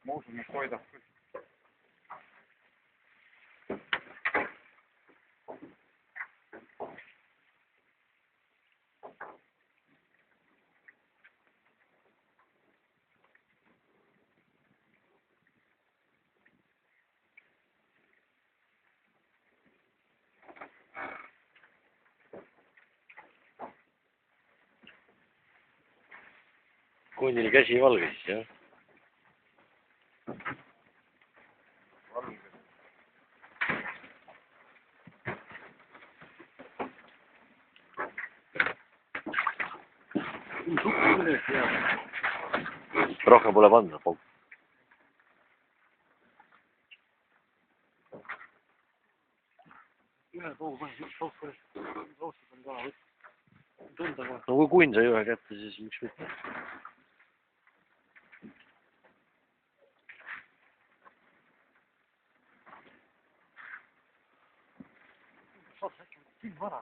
Можемо hoida. Kundil käsi valge siis, jah? Rohkem pole panna. No kui kunn sai ühe kätte, siis miks mitte. Saad äkki silm ära.